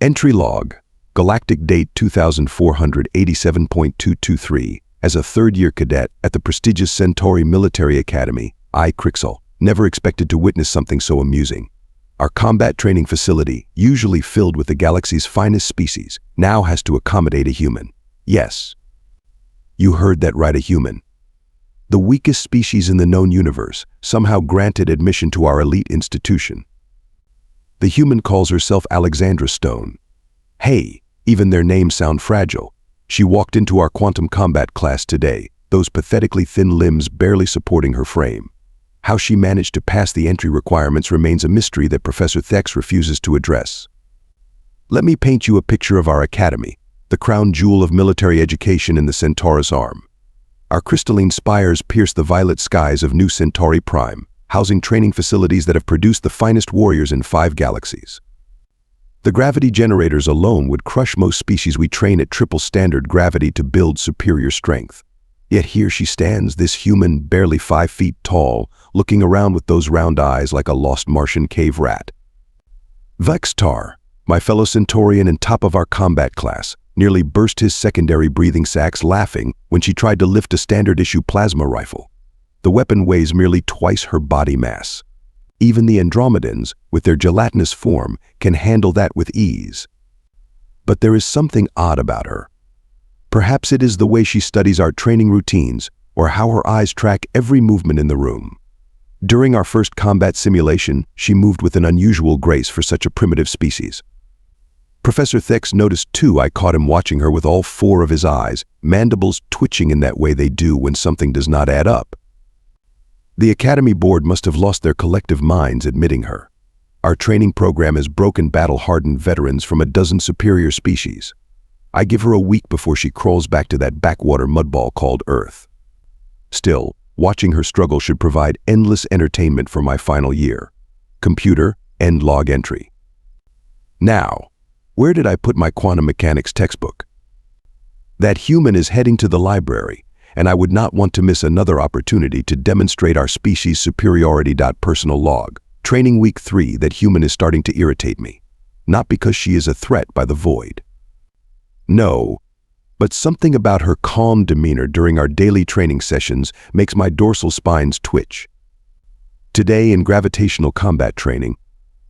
Entry log, galactic date 2487.223. As a third-year cadet at the prestigious Centauri Military Academy, I, Krixal, never expected to witness something so amusing. Our combat training facility, usually filled with the galaxy's finest species, now has to accommodate a human. Yes, you heard that right, a human. The weakest species in the known universe, somehow granted admission to our elite institution. The human calls herself Alexandra Stone. Hey, even their names sound fragile. She walked into our quantum combat class today, those pathetically thin limbs barely supporting her frame. How she managed to pass the entry requirements remains a mystery that Professor Thex refuses to address. Let me paint you a picture of our academy, the crown jewel of military education in the Centaurus arm. Our crystalline spires pierce the violet skies of New Centauri Prime, housing training facilities that have produced the finest warriors in 5 galaxies. The gravity generators alone would crush most species we train at triple standard gravity to build superior strength. Yet here she stands, this human, barely 5 feet tall, looking around with those round eyes like a lost Martian cave rat. Vextar, my fellow Centaurian and top of our combat class, nearly burst his secondary breathing sacs laughing when she tried to lift a standard-issue plasma rifle. The weapon weighs merely twice her body mass. Even the Andromedans, with their gelatinous form, can handle that with ease. But there is something odd about her. Perhaps it is the way she studies our training routines, or how her eyes track every movement in the room. During our first combat simulation, she moved with an unusual grace for such a primitive species. Professor Thex noticed too. I caught him watching her with all 4 of his eyes, mandibles twitching in that way they do when something does not add up. The Academy board must have lost their collective minds admitting her. Our training program has broken battle-hardened veterans from a dozen superior species. I give her a week before she crawls back to that backwater mudball called Earth. Still, watching her struggle should provide endless entertainment for my final year. Computer, end log entry. Now, where did I put my quantum mechanics textbook? That human is heading to the library, and I would not want to miss another opportunity to demonstrate our species' superiority. Personal log. Training week 3. That human is starting to irritate me. Not because she is a threat by the void. No, but something about her calm demeanor during our daily training sessions makes my dorsal spines twitch. Today in gravitational combat training,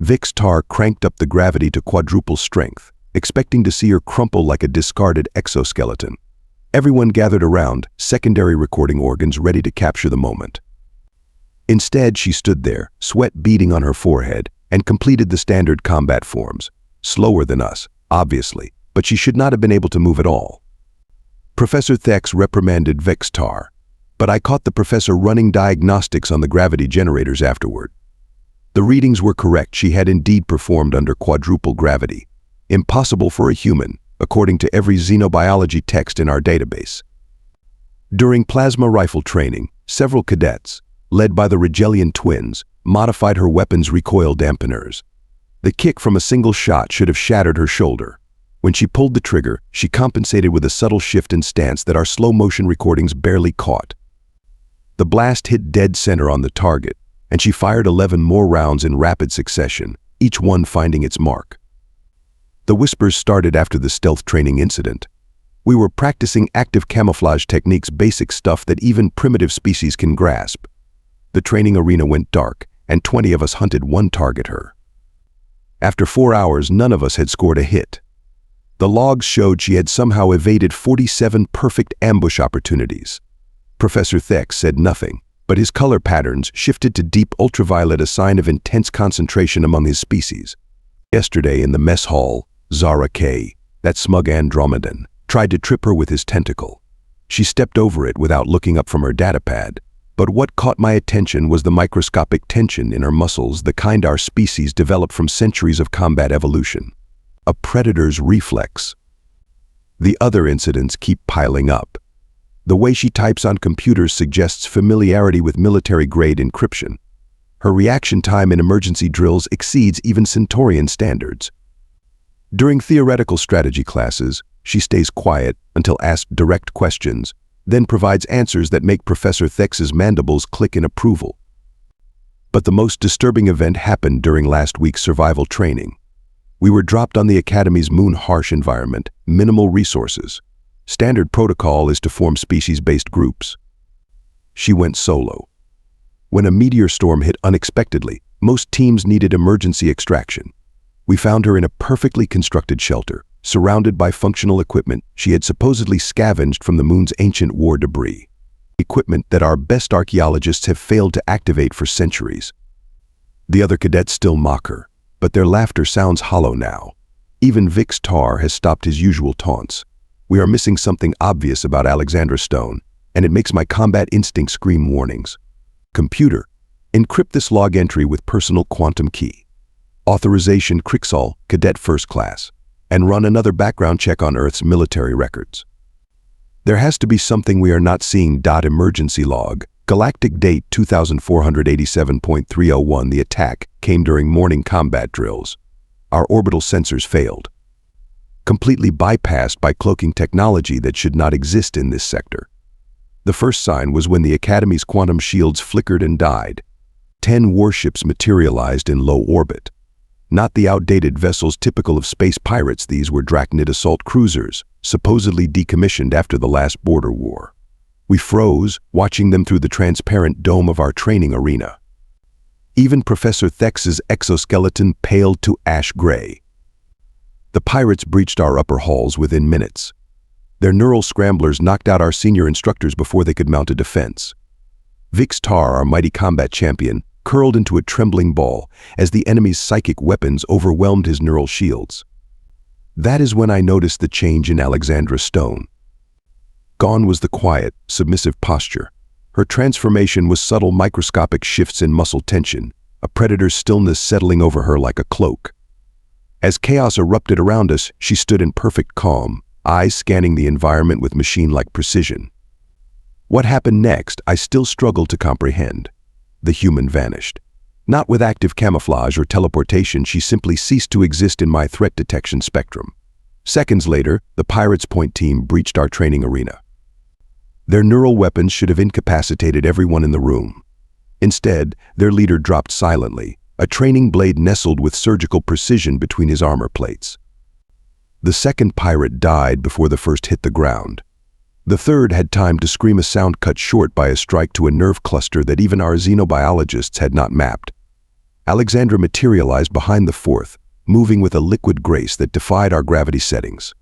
Vextar cranked up the gravity to quadruple strength, expecting to see her crumple like a discarded exoskeleton. Everyone gathered around, secondary recording organs ready to capture the moment. Instead, she stood there, sweat beading on her forehead, and completed the standard combat forms. Slower than us, obviously, but she should not have been able to move at all. Professor Thex reprimanded Vextar, but I caught the professor running diagnostics on the gravity generators afterward. The readings were correct. She had indeed performed under quadruple gravity. Impossible for a human, according to every xenobiology text in our database. During plasma rifle training, several cadets, led by the Rigellian twins, modified her weapon's recoil dampeners. The kick from a single shot should have shattered her shoulder. When she pulled the trigger, she compensated with a subtle shift in stance that our slow-motion recordings barely caught. The blast hit dead center on the target, and she fired 11 more rounds in rapid succession, each one finding its mark. The whispers started after the stealth training incident. We were practicing active camouflage techniques, basic stuff that even primitive species can grasp. The training arena went dark, and 20 of us hunted one target, her. After 4 hours, none of us had scored a hit. The logs showed she had somehow evaded 47 perfect ambush opportunities. Professor Thex said nothing, but his color patterns shifted to deep ultraviolet, a sign of intense concentration among his species. Yesterday in the mess hall, Zara K., that smug Andromedan, tried to trip her with his tentacle. She stepped over it without looking up from her datapad, but what caught my attention was the microscopic tension in her muscles, the kind our species developed from centuries of combat evolution. A predator's reflex. The other incidents keep piling up. The way she types on computers suggests familiarity with military-grade encryption. Her reaction time in emergency drills exceeds even Centaurian standards. During theoretical strategy classes, she stays quiet until asked direct questions, then provides answers that make Professor Thex's mandibles click in approval. But the most disturbing event happened during last week's survival training. We were dropped on the Academy's moon-harsh environment, minimal resources. Standard protocol is to form species-based groups. She went solo. When a meteor storm hit unexpectedly, most teams needed emergency extraction. We found her in a perfectly constructed shelter, surrounded by functional equipment she had supposedly scavenged from the moon's ancient war debris. Equipment that our best archaeologists have failed to activate for centuries. The other cadets still mock her, but their laughter sounds hollow now. Even Vix Tar has stopped his usual taunts. We are missing something obvious about Alexandra Stone, and it makes my combat instinct scream warnings. Computer, encrypt this log entry with personal quantum key. Authorization Krixal, Cadet First Class, and run another background check on Earth's military records. There has to be something we are not seeing. Emergency log. Galactic date 2487.301. The attack came during morning combat drills. Our orbital sensors failed. Completely bypassed by cloaking technology that should not exist in this sector. The first sign was when the Academy's quantum shields flickered and died. 10 warships materialized in low orbit. Not the outdated vessels typical of space pirates. These were Drachnid assault cruisers, supposedly decommissioned after the last border war. We froze, watching them through the transparent dome of our training arena. Even Professor Thex's exoskeleton paled to ash gray. The pirates breached our upper halls within minutes. Their neural scramblers knocked out our senior instructors before they could mount a defense. Vix Tar, our mighty combat champion, curled into a trembling ball as the enemy's psychic weapons overwhelmed his neural shields. That is when I noticed the change in Alexandra Stone. Gone was the quiet, submissive posture. Her transformation was subtle microscopic shifts in muscle tension, a predator's stillness settling over her like a cloak. As chaos erupted around us, she stood in perfect calm, eyes scanning the environment with machine-like precision. What happened next, I still struggled to comprehend. The human vanished. Not with active camouflage or teleportation, she simply ceased to exist in my threat detection spectrum. Seconds later, the Pirates Point team breached our training arena. Their neural weapons should have incapacitated everyone in the room. Instead, their leader dropped silently, a training blade nestled with surgical precision between his armor plates. The second pirate died before the first hit the ground. The third had time to scream, a sound cut short by a strike to a nerve cluster that even our xenobiologists had not mapped. Alexandra materialized behind the fourth, moving with a liquid grace that defied our gravity settings.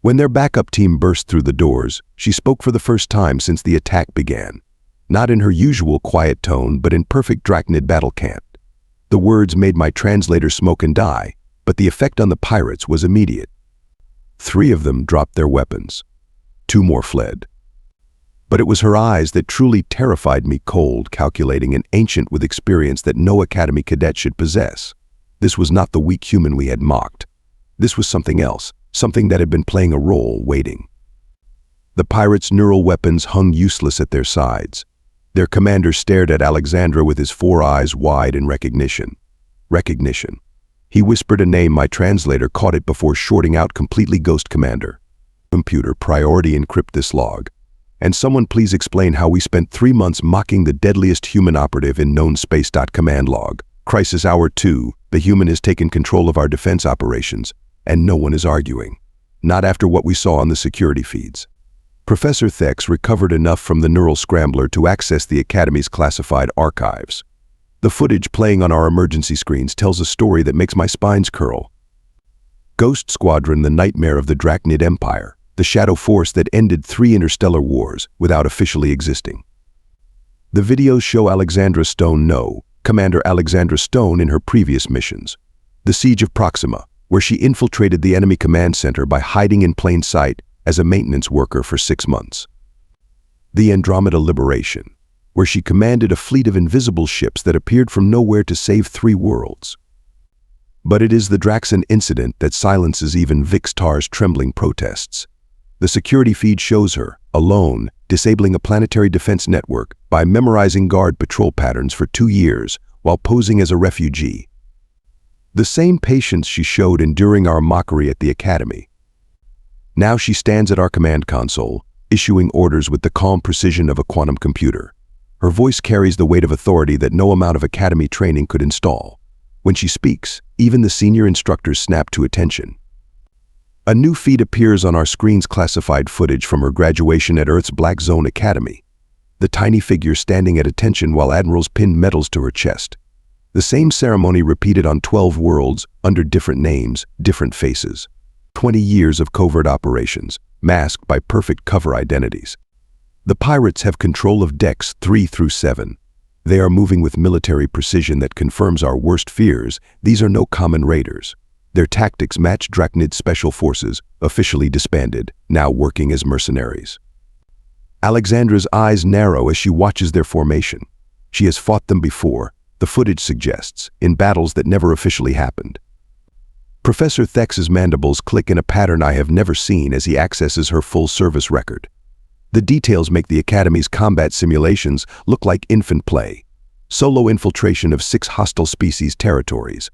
When their backup team burst through the doors, she spoke for the first time since the attack began. Not in her usual quiet tone, but in perfect Drachnid battle cant. The words made my translator smoke and die, but the effect on the pirates was immediate. 3 of them dropped their weapons. 2 more fled. But it was her eyes that truly terrified me, cold, calculating, and ancient with experience that no Academy cadet should possess. This was not the weak human we had mocked. This was something else. Something that had been playing a role, waiting. The pirates' neural weapons hung useless at their sides. Their commander stared at Alexandra with his 4 eyes wide in recognition. Recognition. He whispered a name. My translator caught it before shorting out completely. Ghost Commander. Computer, priority encrypt this log. And someone please explain how we spent 3 months mocking the deadliest human operative in known space. Command log. Crisis hour 2. The human has taken control of our defense operations. And no one is arguing. Not after what we saw on the security feeds. Professor Thex recovered enough from the neural scrambler to access the Academy's classified archives. The footage playing on our emergency screens tells a story that makes my spines curl. Ghost Squadron, the nightmare of the Drachnid Empire, the shadow force that ended 3 interstellar wars without officially existing. The videos show Alexandra Stone Commander Alexandra Stone in her previous missions. The Siege of Proxima, where she infiltrated the enemy command center by hiding in plain sight as a maintenance worker for 6 months. The Andromeda Liberation, where she commanded a fleet of invisible ships that appeared from nowhere to save 3 worlds. But it is the Draxon incident that silences even Vix Tar's trembling protests. The security feed shows her, alone, disabling a planetary defense network by memorizing guard patrol patterns for 2 years while posing as a refugee. The same patience she showed enduring our mockery at the Academy. Now she stands at our command console, issuing orders with the calm precision of a quantum computer. Her voice carries the weight of authority that no amount of Academy training could install. When she speaks, even the senior instructors snap to attention. A new feed appears on our screens, classified footage from her graduation at Earth's Black Zone Academy. The tiny figure standing at attention while admirals pinned medals to her chest. The same ceremony repeated on 12 worlds, under different names, different faces. 20 years of covert operations, masked by perfect cover identities. The pirates have control of decks 3 through 7. They are moving with military precision that confirms our worst fears. These are no common raiders. Their tactics match Drachnid's special forces, officially disbanded, now working as mercenaries. Alexandra's eyes narrow as she watches their formation. She has fought them before, the footage suggests, in battles that never officially happened. Professor Thex's mandibles click in a pattern I have never seen as he accesses her full service record. The details make the Academy's combat simulations look like infant play. Solo infiltration of 6 hostile species territories.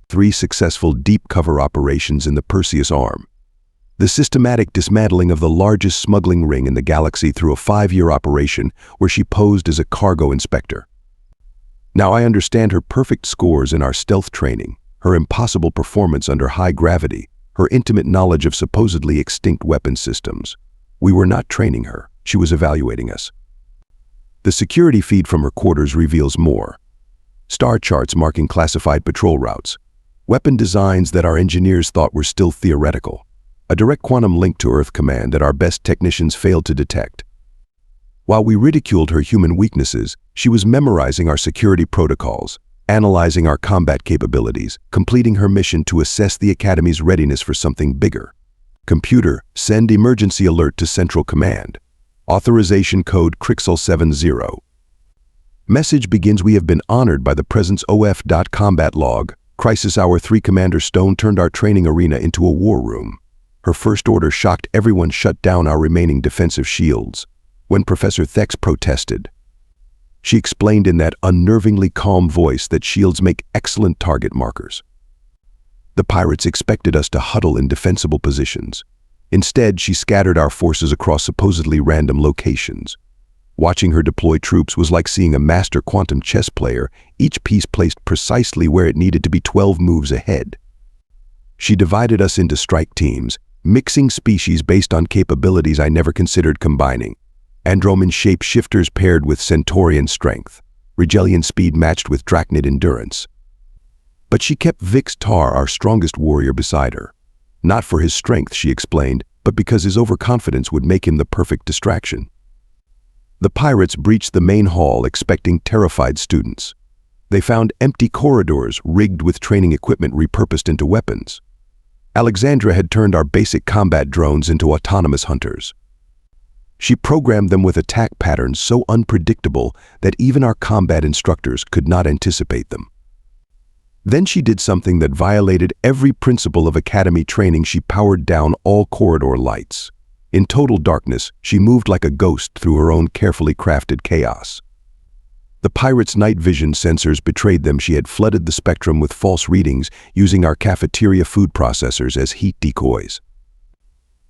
3 successful deep cover operations in the Perseus Arm. The systematic dismantling of the largest smuggling ring in the galaxy through a 5-year operation where she posed as a cargo inspector. Now I understand her perfect scores in our stealth training, her impossible performance under high gravity, her intimate knowledge of supposedly extinct weapon systems. We were not training her, she was evaluating us. The security feed from her quarters reveals more. Star charts marking classified patrol routes. Weapon designs that our engineers thought were still theoretical. A direct quantum link to Earth Command that our best technicians failed to detect. While we ridiculed her human weaknesses, she was memorizing our security protocols, analyzing our combat capabilities, completing her mission to assess the Academy's readiness for something bigger. Computer, send emergency alert to Central Command. Authorization code Krixal 70. Message begins. We have been honored by the Presence OF. Combat log. Crisis Hour 3. Commander Stone turned our training arena into a war room. Her first order shocked everyone. Shut down our remaining defensive shields. When Professor Thex protested, she explained in that unnervingly calm voice that shields make excellent target markers. The pirates expected us to huddle in defensible positions. Instead, she scattered our forces across supposedly random locations. Watching her deploy troops was like seeing a master quantum chess player, each piece placed precisely where it needed to be 12 moves ahead. She divided us into strike teams, mixing species based on capabilities I never considered combining. Androman shapeshifters paired with Centaurian strength, Rigelian speed matched with Drachnid endurance. But she kept Vix Tar, our strongest warrior, beside her. Not for his strength, she explained, but because his overconfidence would make him the perfect distraction. The pirates breached the main hall expecting terrified students. They found empty corridors rigged with training equipment repurposed into weapons. Alexandra had turned our basic combat drones into autonomous hunters. She programmed them with attack patterns so unpredictable that even our combat instructors could not anticipate them. Then she did something that violated every principle of Academy training. She powered down all corridor lights. In total darkness, she moved like a ghost through her own carefully crafted chaos. The pirates' night vision sensors betrayed them. She had flooded the spectrum with false readings, using our cafeteria food processors as heat decoys.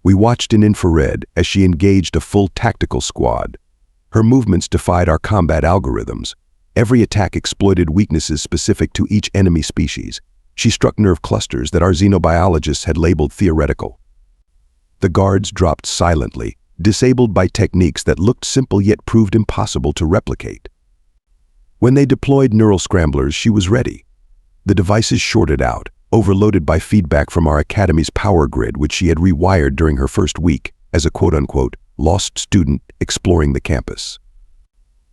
We watched in infrared as she engaged a full tactical squad. Her movements defied our combat algorithms. Every attack exploited weaknesses specific to each enemy species. She struck nerve clusters that our xenobiologists had labeled theoretical. The guards dropped silently, disabled by techniques that looked simple yet proved impossible to replicate. When they deployed neural scramblers, she was ready. The devices shorted out, overloaded by feedback from our Academy's power grid, which she had rewired during her first week as a quote-unquote lost student exploring the campus.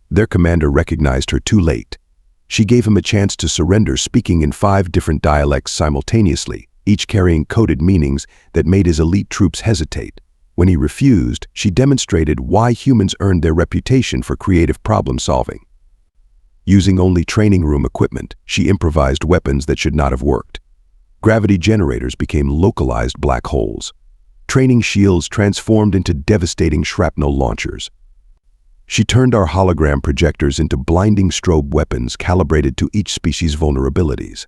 Their commander recognized her too late. She gave him a chance to surrender, speaking in 5 different dialects simultaneously, each carrying coded meanings that made his elite troops hesitate. When he refused, she demonstrated why humans earned their reputation for creative problem-solving. Using only training room equipment, she improvised weapons that should not have worked. Gravity generators became localized black holes. Training shields transformed into devastating shrapnel launchers. She turned our hologram projectors into blinding strobe weapons calibrated to each species' vulnerabilities.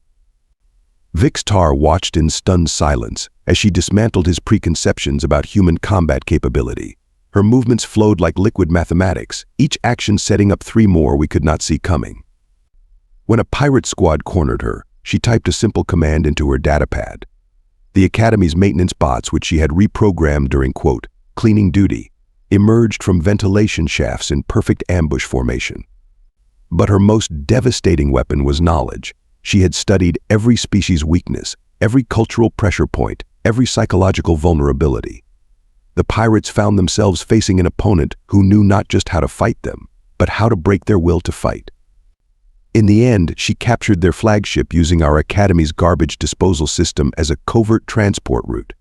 Vix Tar watched in stunned silence as she dismantled his preconceptions about human combat capability. Her movements flowed like liquid mathematics, each action setting up 3 more we could not see coming. When a pirate squad cornered her, she typed a simple command into her datapad. The Academy's maintenance bots, which she had reprogrammed during, quote, cleaning duty, emerged from ventilation shafts in perfect ambush formation. But her most devastating weapon was knowledge. She had studied every species' weakness, every cultural pressure point, every psychological vulnerability. The pirates found themselves facing an opponent who knew not just how to fight them, but how to break their will to fight. In the end, she captured their flagship using our Academy's garbage disposal system as a covert transport route.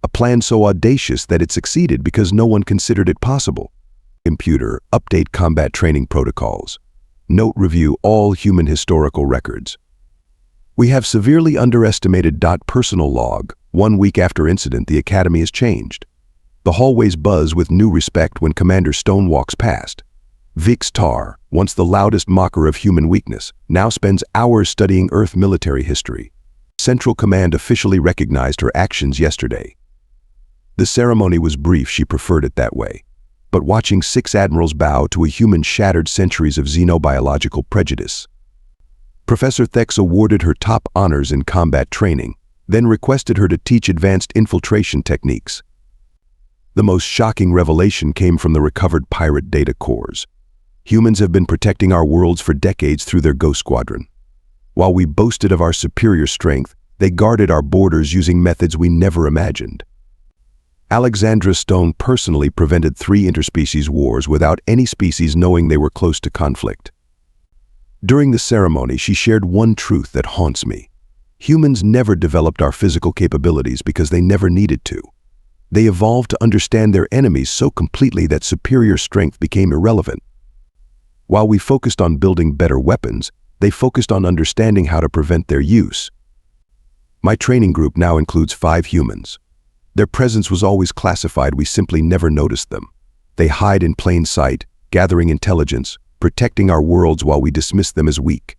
A plan so audacious that it succeeded because no one considered it possible. Computer, update combat training protocols. Note, review all human historical records. We have severely underestimated. Personal log. 1 week after incident, the Academy has changed. The hallways buzz with new respect when Commander Stone walks past. Vix Tar, once the loudest mocker of human weakness, now spends hours studying Earth military history. Central Command officially recognized her actions yesterday. The ceremony was brief, she preferred it that way. But watching 6 admirals bow to a human shattered centuries of xenobiological prejudice. Professor Thex awarded her top honors in combat training, then requested her to teach advanced infiltration techniques. The most shocking revelation came from the recovered pirate data cores. Humans have been protecting our worlds for decades through their Ghost Squadron. While we boasted of our superior strength, they guarded our borders using methods we never imagined. Alexandra Stone personally prevented 3 interspecies wars without any species knowing they were close to conflict. During the ceremony, she shared one truth that haunts me. Humans never developed our physical capabilities because they never needed to. They evolved to understand their enemies so completely that superior strength became irrelevant. While we focused on building better weapons, they focused on understanding how to prevent their use. My training group now includes 5 humans. Their presence was always classified, we simply never noticed them. They hide in plain sight, gathering intelligence, protecting our worlds while we dismiss them as weak.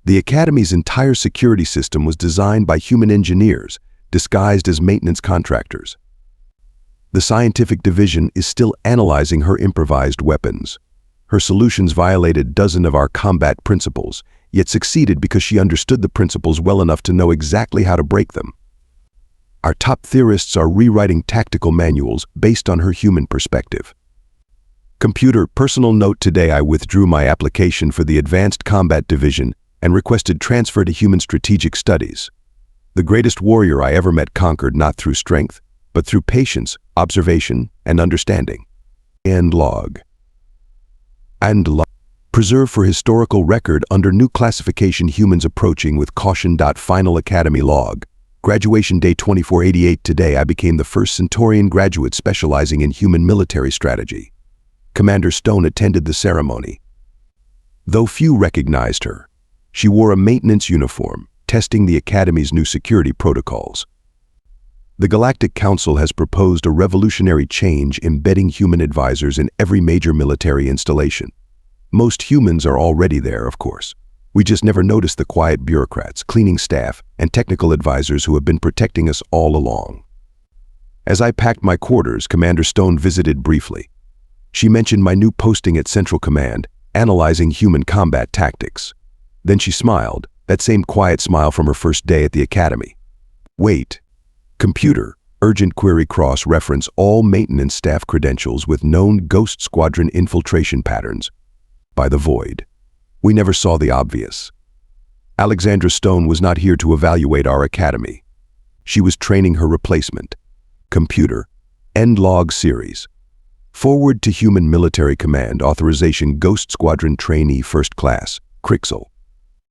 The Academy's entire security system was designed by human engineers, disguised as maintenance contractors. The scientific division is still analyzing her improvised weapons. Her solutions violated dozens of our combat principles, yet succeeded because she understood the principles well enough to know exactly how to break them. Our top theorists are rewriting tactical manuals based on her human perspective. Computer, personal note: today I withdrew my application for the Advanced Combat Division and requested transfer to Human Strategic Studies. The greatest warrior I ever met conquered not through strength, but through patience, observation, and understanding. End log. Preserve for historical record under new classification, humans approaching with caution. Final Academy log. Graduation day 2488. Today I became the first Centaurian graduate specializing in human military strategy. Commander Stone attended the ceremony. Though few recognized her, she wore a maintenance uniform, testing the Academy's new security protocols. The Galactic Council has proposed a revolutionary change embedding human advisors in every major military installation. Most humans are already there, of course. We just never noticed the quiet bureaucrats, cleaning staff, and technical advisors who have been protecting us all along. As I packed my quarters, Commander Stone visited briefly. She mentioned my new posting at Central Command, analyzing human combat tactics. Then she smiled, that same quiet smile from her first day at the Academy. Wait. Computer, urgent query: cross-reference all maintenance staff credentials with known Ghost Squadron infiltration patterns. By the void. We never saw the obvious. Alexandra Stone was not here to evaluate our Academy. She was training her replacement. Computer, end log series. Forward to Human Military Command, authorization: Ghost Squadron Trainee First Class, Krixal.